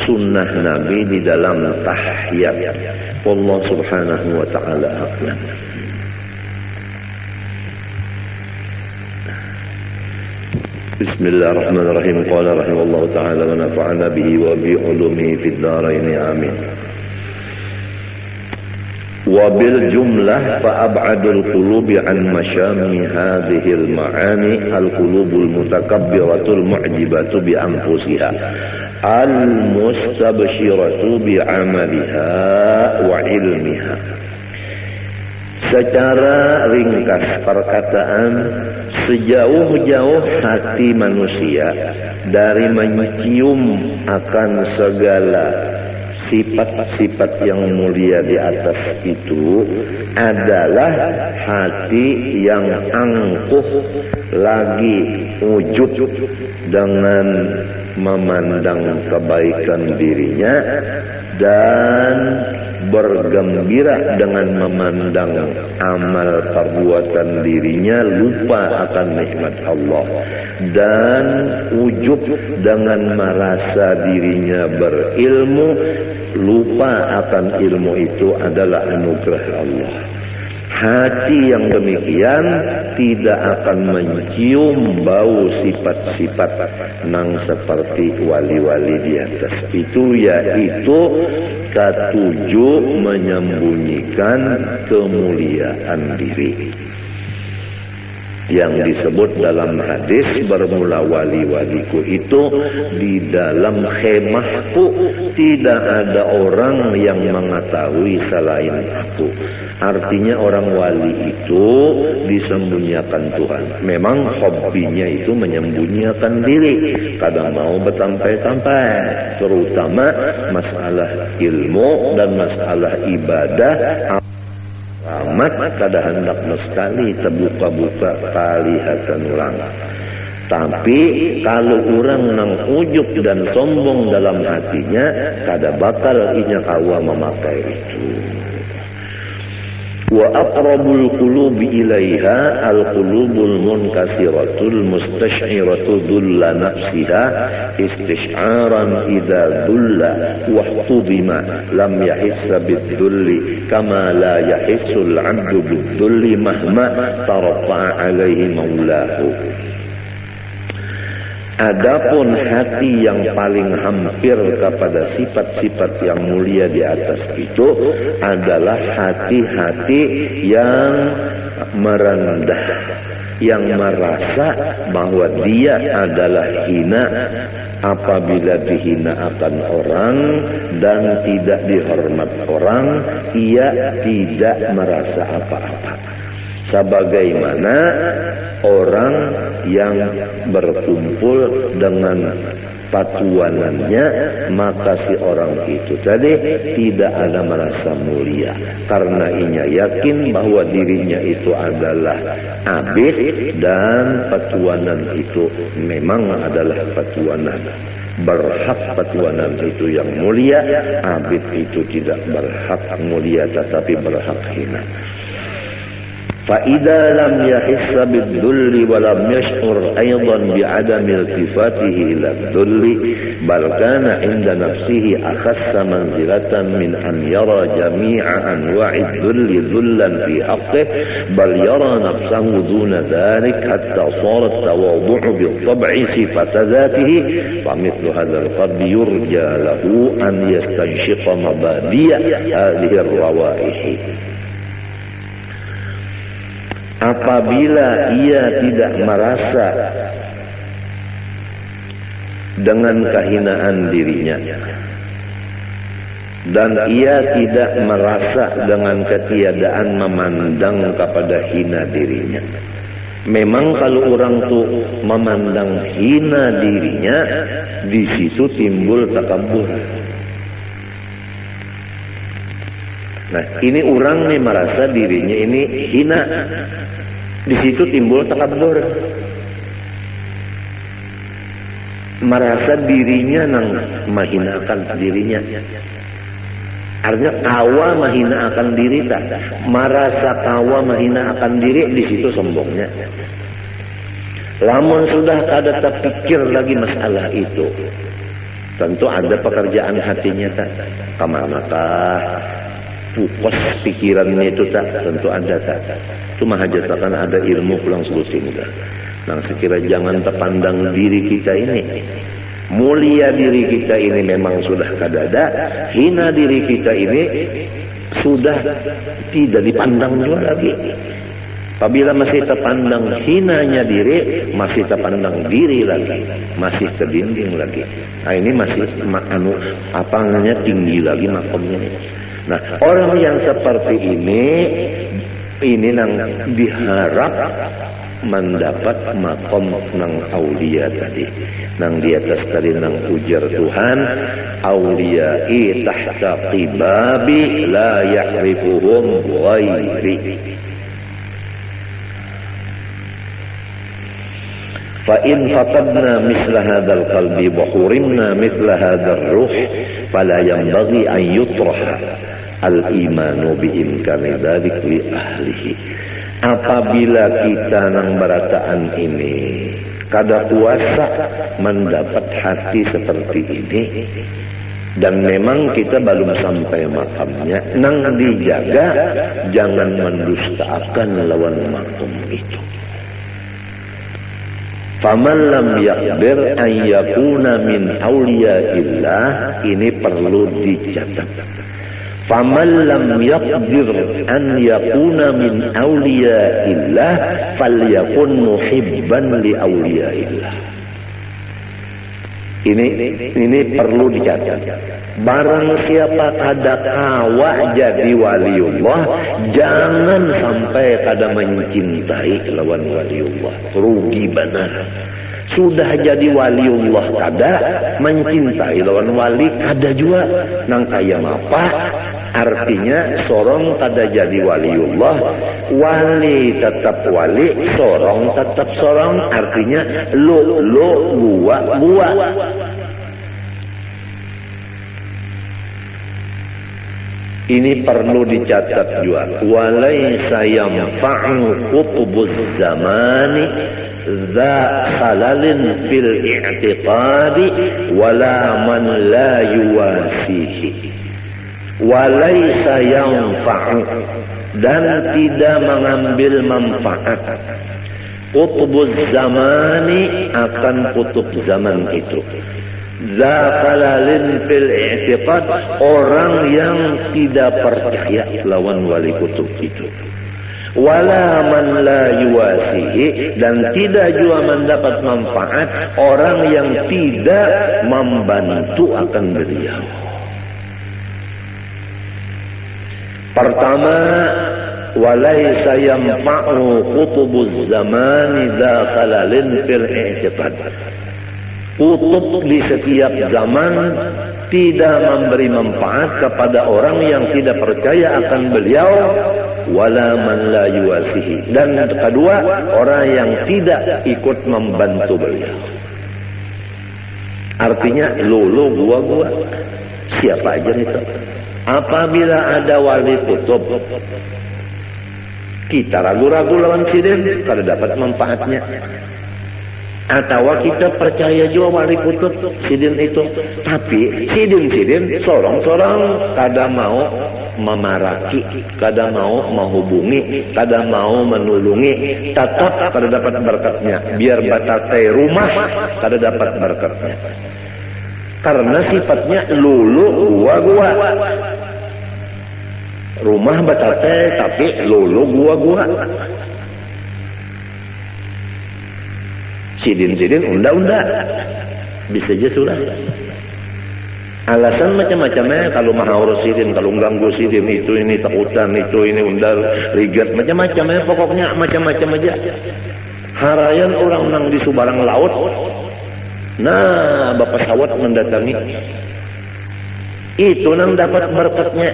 sunnah Nabi di dalam tahiyat. Allah Subhanahu wa taala a'lam. Bismillahirrahmanirrahim. Qala rahimahullahu ta'ala wa nafa'ana bihi wa bi ulumihi fid dharain amin. Wa bil jumlah fa ab'adul qulubi an masyami hadhihi al ma'ani al qulubul mutakabbiratul mu'jibatu bi anfusiha al mustabshiratu bi 'amaliha wa ilmiha. Secara ringkas perkataan, sejauh-jauh hati manusia dari mencium akan segala sifat-sifat yang mulia di atas itu adalah hati yang angkuh lagi wujud dengan memandang kebaikan dirinya dan bergembira dengan memandang amal perbuatan dirinya, lupa akan nikmat Allah, dan ujub dengan merasa dirinya berilmu, lupa akan ilmu itu adalah anugerah Allah. Hati yang demikian tidak akan mencium bau sifat-sifat nang seperti wali-wali di atas itu, yaitu ketujuh menyembunyikan kemuliaan diri yang disebut dalam hadis, bermula wali-waliku itu di dalam khemahku, tidak ada orang yang mengetahui selain aku. Artinya orang wali itu disembunyikan Tuhan. Memang hobinya itu menyembunyikan diri, kadang mau bertampai-tampai, terutama masalah ilmu dan masalah ibadah amat kada hendak sekali terbuka-buka kelihatan orang. Tapi kalau orang nang ujub dan sombong dalam hatinya, kada bakal inya kawa memakai itu. Wa aqrabul qulubi ilaiha al-qulubul munkasiratul mustash'iratu dhulla nafsiha istish'aran idza dhulla wa hubima lam yahissa bid-dhulli kama la yahissul 'abdu bid-dhulli mahma tarfa'a 'alaihi maulahu. Adapun hati yang paling hampir kepada sifat-sifat yang mulia di atas itu adalah hati-hati yang merendah, yang merasa bahwa dia adalah hina apabila dihina akan orang dan tidak dihormat orang, ia tidak merasa apa-apa. Sebagaimana orang yang berkumpul dengan patuanannya, maka si orang itu tadi tidak ada merasa mulia karena inya yakin bahwa dirinya itu adalah abid dan patuanan itu memang adalah patuanan. Berhak patuanan itu yang mulia, abid itu tidak berhak mulia tetapi berhak hina. فإذا لم يحس بالذل ولم يشعر أيضا بعدم التفاته إلى الذل بل كان عند نفسه أخس منزلة من أن يرى جميع أنواع الذل ذلا في حقه بل يرى نفسه دون ذلك حتى صار التواضع بالطبع صفة ذاته فمثل هذا القلب يرجى له أن يستنشق مبادئ هذه الروائح. Apabila ia tidak merasa dengan kehinaan dirinya dan ia tidak merasa dengan ketiadaan memandang kepada hina dirinya. Memang kalau orang tuh memandang hina dirinya, di situ timbul takabur. Nah, ini orang nih merasa dirinya ini hina. Di situ timbul takabur. Merasa dirinya nang mahinakan dirinya. Artinya kawa mahinakan diri tak. Merasa kawa mahinakan diri, di situ sombongnya. Lamun sudah kada terpikir lagi masalah itu, tentu ada pekerjaan hatinya tak. Kemanakah pukos pikirannya itu tak, tentu ada tak. Itu mahajatakan ada ilmu pulang selusin tak. Nah sekira jangan terpandang diri kita ini. Mulia diri kita ini memang sudah kadada, hina diri kita ini sudah tidak dipandang juga lagi. Apabila masih terpandang hinanya diri, masih terpandang diri lagi, masih terdinding lagi. Nah ini masih apa namanya tinggi lagi makomnya. Nah, orang yang seperti ini nang diharap mendapat makom nang aulia tadi. Nang di atas tadi nang ujar Tuhan, auliyai tahta qibabi la ya'rifuhum ghairi. فإن فقدنا مثل هذا القلب وحرمنا مثل هذا الروح فلا ينبغي أن يطرح الإيمان بإمكان ذلك لأهله. Apabila kita nang berataan ini kada kuasa mendapat hati seperti ini dan memang kita belum sampai makamnya, nang dijaga jangan mendustakan lawan makom itu. Faman lam yakbir an yakuna min awliyaillah, ini perlu dicatat. Faman lam yakbir an yakuna min awliyaillah falyakun muhibban li awliyaillah. Ini perlu dicatat. Barang siapa kada kawa jadi waliullah, jangan sampai kada mencintai lawan waliullah. Rugi benar. Sudah jadi waliullah kada, mencintai lawan wali kada juga. Nang kaya apa? Artinya sorong kada jadi waliullah, wali tetap wali, sorong tetap sorong. Artinya lo gua. Ini perlu dicatat juga. Walaysa yanfa'u qutbuz zamani dza khalalin fil i'tiqadi wala man la yuwasihi. Walaysa yanfa'u, dan tidak mengambil manfaat qutbuz zamani, akan kutub zaman itu. Zakalalin fil i'tiqad, orang yang tidak percaya lawan wali kutub itu. Wala man la yuwasihi, dan tidak juga mendapat manfaat orang yang tidak membantu akan beliau. Pertama, walaysa yanfa'u qutubuz zamani dakhalalin fil i'tiqad. Kutub di setiap zaman tidak memberi manfaat kepada orang yang tidak percaya akan beliau, wala man la yuwasihi, dan kedua, orang yang tidak ikut membantu beliau. Artinya lulu gua siapa aja itu. Apabila ada wali kutub kita ragu-ragu lawan sidin, kada dapat manfaatnya. Atau kita percaya juga wali kutub sidin itu, tapi sidin sorong-sorong kada mau memaraki, kada mau menghubungi, kada mau menulungi, tetap kada dapat berkatnya. Biar batal rumah kada dapat berkatnya, karena sifatnya lulu gua. Rumah batal tapi lulu gua. Sidin unda bisa aja sudah. Alasan macam-macamnya, kalau maha urus sidin, kalau ganggu sidin itu ini takutan, itu ini undar rigat, macam-macamnya, pokoknya macam-macam aja. Harayan orang nang di Subarang laut, nah bapak sawat mendatangi, itu nang dapat berkatnya.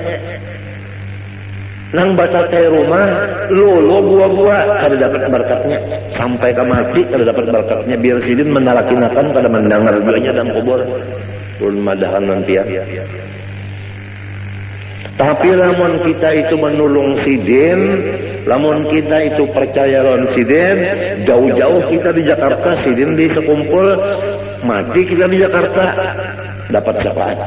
Nang batal rumah, lolo gua kada dapat berkatnya. Sampai ke mati kada dapat berkatnya. Biar sidin menalakinakan kada mendengar duanya dan kubur. Ulun madahan nanti ya. Tapi lamun kita itu menulung sidin, lamun kita itu percaya lawan sidin, jauh-jauh kita di Jakarta, sidin di sekumpul, mati kita di Jakarta, dapat syafaat.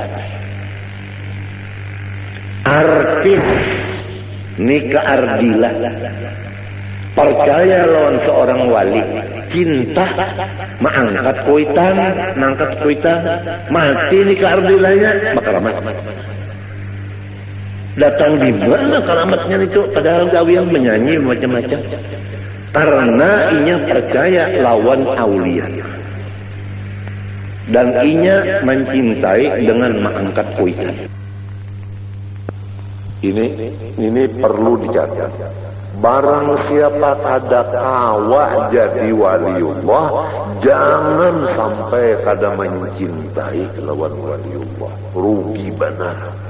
Artis nikah ardilah, percaya lawan seorang wali, cinta, mangkat kuitan, mati nikah ardilahnya, makaramat. Datang di mana karamatnya itu, padahal gawian menyanyi macam-macam. Karena inya percaya lawan aulia. Dan inya mencintai dengan mangkat kuitan. Ini perlu dicatat. Barang siapa kada kawa jadi waliullah, jangan sampai kada mencintai lawan waliullah. Rugi benar.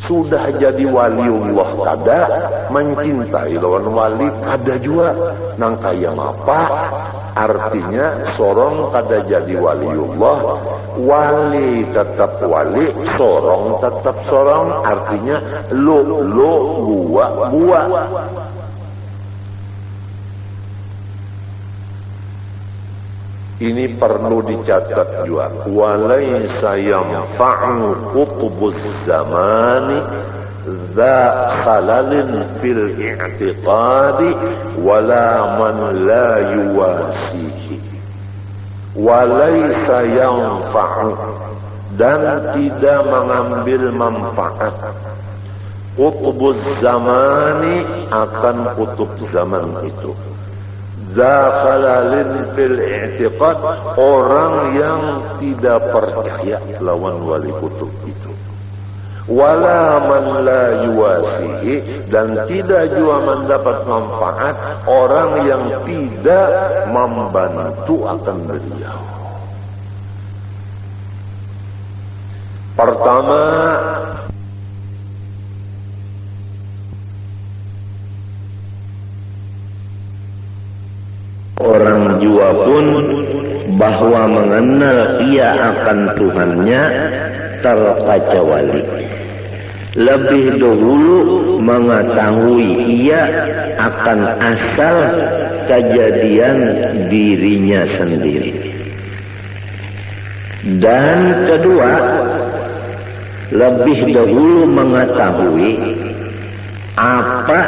Sudah jadi waliullah kada, mencintai lawan wali kada juga. Nang kaya apa? Artinya sorong kada jadi waliullah, wali tetap wali, sorong tetap sorong. Artinya lo gua. Ini perlu dicatat juga. Walaysa yanfa'u qutbuz zamani dza khalalin fil i'tiqadi wala man la yuwasihi. Walaysa yanfa'u, dan tidak mengambil manfaat qutbuz zamani, akan kutub zaman itu. Zakhalalin fil i'tiqad, orang yang tidak percaya lawan wali kutub itu. wala man la yuwasihi, dan tidak juga mendapat manfaat orang yang tidak membantu akan beliau. Pertama, orang jua pun bahwa mengenal ia akan Tuhannya terkecuali. Lebih dahulu mengetahui ia akan asal kejadian dirinya sendiri. Dan kedua, lebih dahulu mengetahui apa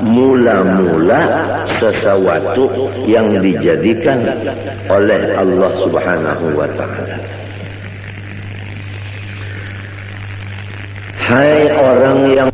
mula-mula sesuatu yang dijadikan oleh Allah Subhanahu wa ta'ala. Hai orang yang